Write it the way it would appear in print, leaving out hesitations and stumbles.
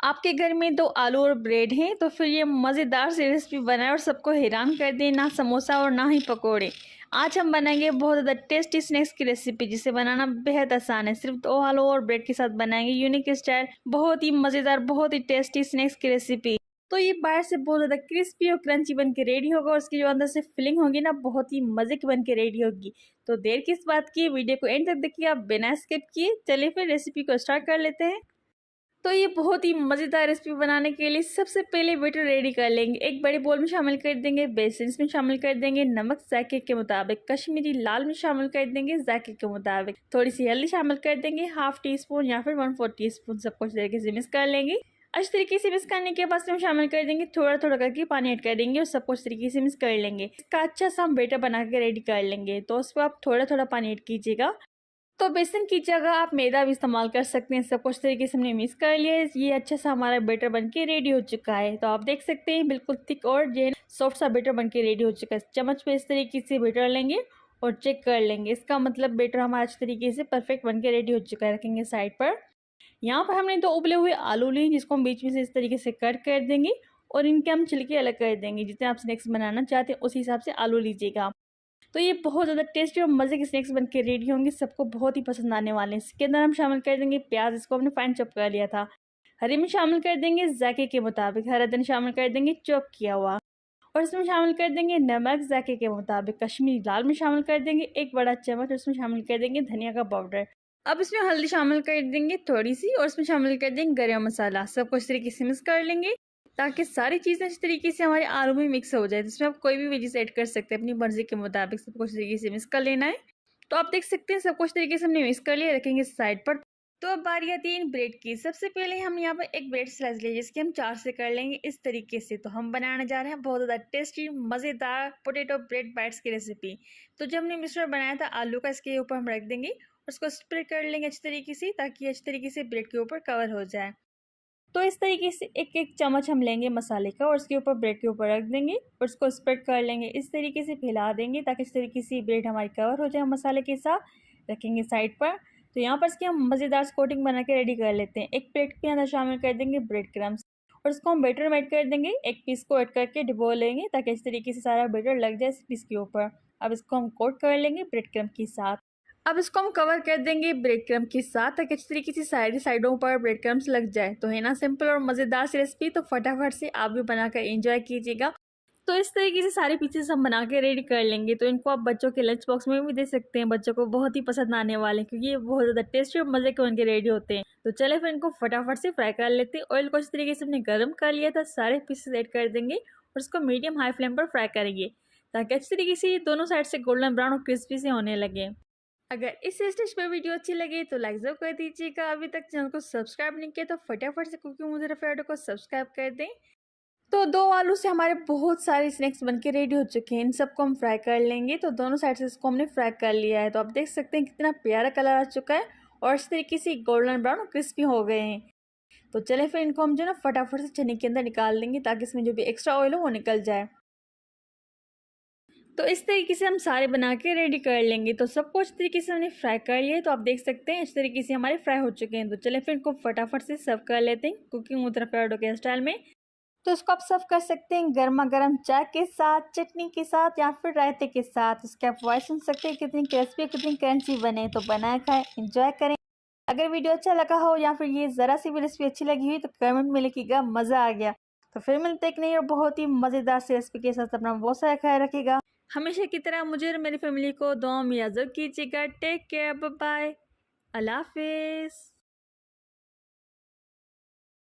आपके घर में दो आलू और ब्रेड हैं तो फिर ये मज़ेदार सी रेसिपी बनाए और सबको हैरान कर दें। ना समोसा और ना ही पकोड़े। आज हम बनाएंगे बहुत ज़्यादा टेस्टी स्नैक्स की रेसिपी जिसे बनाना बेहद आसान है। सिर्फ दो आलू और ब्रेड के साथ बनाएंगे यूनिक स्टाइल बहुत ही मज़ेदार बहुत ही टेस्टी स्नैक्स की रेसिपी। तो ये बाहर से बहुत ज़्यादा क्रिस्पी और क्रंची बन के रेडी होगा और उसकी जो अंदर से फिलिंग होगी ना बहुत ही मज़े की बन के रेडी होगी। तो देर किस बात की, वीडियो को एंड तक देखिए आप बिना स्किप किए। चलिए फिर रेसिपी को स्टार्ट कर लेते हैं। तो ये बहुत ही मज़ेदार रेसिपी बनाने के लिए सबसे पहले बैटर रेडी कर लेंगे। एक बड़े बोल में शामिल कर देंगे बेसन, इसमें शामिल कर देंगे नमक जायके के मुताबिक, कश्मीरी लाल मिर्च शामिल कर देंगे जायके के मुताबिक, थोड़ी सी हल्दी शामिल कर देंगे हाफ टी स्पून या फिर 1/4 टीस्पून। सब कुछ तरीके से मिक्स कर लेंगे। अच्छी तरीके से मिक्स करने के बाद हम शामिल कर देंगे थोड़ा थोड़ा करके पानी ऐड कर देंगे और सब कुछ तरीके से मिक्स कर लेंगे। इसका अच्छा सा हम बैटर बना के रेडी कर लेंगे। तो उसको आप थोड़ा थोड़ा पानी ऐड कीजिएगा। तो बेसन की जगह आप मैदा भी इस्तेमाल कर सकते हैं। सब कुछ तरीके से हमने मिक्स कर लिया है। ये अच्छा सा हमारा बैटर बनके रेडी हो चुका है। तो आप देख सकते हैं बिल्कुल थिक और जो सॉफ्ट सा बैटर बनके रेडी हो चुका है। चम्मच पे इस तरीके से बैटर लेंगे और चेक कर लेंगे। इसका मतलब बैटर हमारा अच्छे तरीके से परफेक्ट बनके रेडी हो चुका है। रखेंगे साइड पर। यहाँ पर हमने दो उबले हुए आलू लिए जिसको हम बीच में से इस तरीके से कट कर देंगे और इनके हम छिलके अलग कर देंगे। जितने आप स्नैक्स बनाना चाहते हैं उस हिसाब से आलू लीजिएगा। तो ये बहुत ज़्यादा टेस्टी और मज़े के स्नैक्स बन के रेडी होंगे। सबको बहुत ही पसंद आने वाले हैं। इसके अंदर हम शामिल कर देंगे प्याज, इसको हमने फाइन चॉप कर लिया था। हरी मिर्च शामिल कर देंगे जायके के मुताबिक, हरा धनिया शामिल कर देंगे चॉप किया हुआ, और इसमें शामिल कर देंगे नमक जायके के मुताबिक, कश्मीरी लाल मिर्च शामिल कर देंगे 1 बड़ा चम्मच, और इसमें शामिल कर देंगे धनिया का पाउडर। अब इसमें हल्दी शामिल कर देंगे थोड़ी सी, और इसमें शामिल कर देंगे गरम मसाला। सब कुछ तरीके से मिक्स कर लेंगे ताकि सारी चीज़ें अच्छी तरीके से हमारे आलू में मिक्स हो जाए। जिसमें आप कोई भी वेजिस ऐड कर सकते हैं अपनी मर्जी के मुताबिक। सब कुछ तरीके से मिक्स कर लेना है। तो आप देख सकते हैं सब कुछ तरीके से हमने मिक्स कर लिया। रखेंगे साइड पर। तो अब बारी आती है इन ब्रेड की। सबसे पहले हम यहाँ पर एक ब्रेड स्लाइस लिए जिसके हम 4 से कर लेंगे इस तरीके से। तो हम बनाने जा रहे हैं बहुत ज़्यादा टेस्टी मज़ेदार पोटैटो ब्रेड बाइट्स की रेसिपी। तो जब हमने मिक्सचर बनाया था आलू का, इसके ऊपर हम रख देंगे, उसको स्प्रेड कर लेंगे अच्छी तरीके से ताकि अच्छी तरीके से ब्रेड के ऊपर कवर हो जाए। तो इस तरीके से एक एक चम्मच हम लेंगे मसाले का और उसके ऊपर ब्रेड के ऊपर रख देंगे और उसको स्प्रेड कर लेंगे। इस तरीके से फैला देंगे ताकि इस तरीके से ब्रेड हमारी कवर हो जाए मसाले के साथ। रखेंगे साइड पर। तो यहाँ पर इसकी हम मज़ेदार कोटिंग बना के रेडी कर लेते हैं। एक प्लेट के अंदर शामिल कर देंगे ब्रेड क्रम्स और इसको हम बैटर में ऐड कर देंगे। एक पीस को ऐड करके डिबो लेंगे ताकि इस तरीके से सारा बैटर लग जाए इस पीस के ऊपर। अब इसको हम कोट कर लेंगे ब्रेड क्रम्स के साथ। अब इसको हम कवर कर देंगे ब्रेड क्रम्स के साथ ताकि अच्छी तरीके से साइडों पर ब्रेड क्रम्स लग जाए। तो है ना सिंपल और मज़ेदार सी रेसिपी। तो फटाफट से आप भी बनाकर एंजॉय कीजिएगा। तो इस तरीके से सारे पीसेस हम बना के रेडी कर लेंगे। तो इनको आप बच्चों के लंच बॉक्स में भी दे सकते हैं। बच्चों को बहुत ही पसंद आने वाले हैं क्योंकि ये बहुत ज़्यादा टेस्टी और मज़े के बन के रेडी होते हैं। तो चले फिर इनको फटाफट से फ्राई कर लेते हैं। ऑयल को इस तरीके से हमने गर्म कर लिया था। सारे पीसेस ऐड कर देंगे और उसको मीडियम हाई फ्लेम पर फ्राई करेंगे ताकि अच्छी तरीके से दोनों साइड से गोल्डन ब्राउन और क्रिस्पी से होने लगे। अगर इस स्टेज पर वीडियो अच्छी लगे तो लाइक जरूर कर दीजिएगा। अभी तक चैनल को सब्सक्राइब नहीं किया तो फटाफट से कुकिंग विद रफीआ को सब्सक्राइब कर दें। तो दो आलू से हमारे बहुत सारे स्नैक्स बनके रेडी हो चुके हैं। इन सबको हम फ्राई कर लेंगे। तो दोनों साइड से इसको हमने फ्राई कर लिया है। तो आप देख सकते हैं कितना प्यारा कलर आ चुका है और इस तरीके से गोल्डन ब्राउन और क्रिस्पी हो गए हैं। तो चले फिर इनको हम जो ना फटाफट से चने के अंदर निकाल देंगे ताकि इसमें जो भी एक्स्ट्रा ऑयल हो वो निकल जाए। तो इस तरीके से हम सारे बना के रेडी कर लेंगे। तो सब कुछ तरीके से हमने फ्राई कर लिया है। तो आप देख सकते हैं इस तरीके से हमारे फ्राई हो चुके हैं। तो चले फिर इनको फटाफट से सर्व कर लेते हैं कुकिंग विद रफीआ के स्टाइल में। तो इसको आप सर्व कर सकते हैं गर्मा गर्म चाय के साथ, चटनी के साथ या फिर रायते के साथ। इसके आप वॉइस सुन सकते हैं कितनी क्रिस्पी कितनी क्रंची बने। तो बनाए खाएं, एंजॉय करें। अगर वीडियो अच्छा लगा हो या फिर ये ज़रा सी भी रेसिपी अच्छी लगी हुई तो कमेंट में लिखिएगा मज़ा आ गया। तो फिर मिलते एक नई और बहुत ही मज़ेदार सी रेसिपी के साथ। अपना बहुत सारा ख्याल रखिएगा। हमेशा की तरह मुझे और मेरी फैमिली को दुआ में याद कीजिएगा। टेक केयर, बाय बाय, अल्लाह हाफिज़।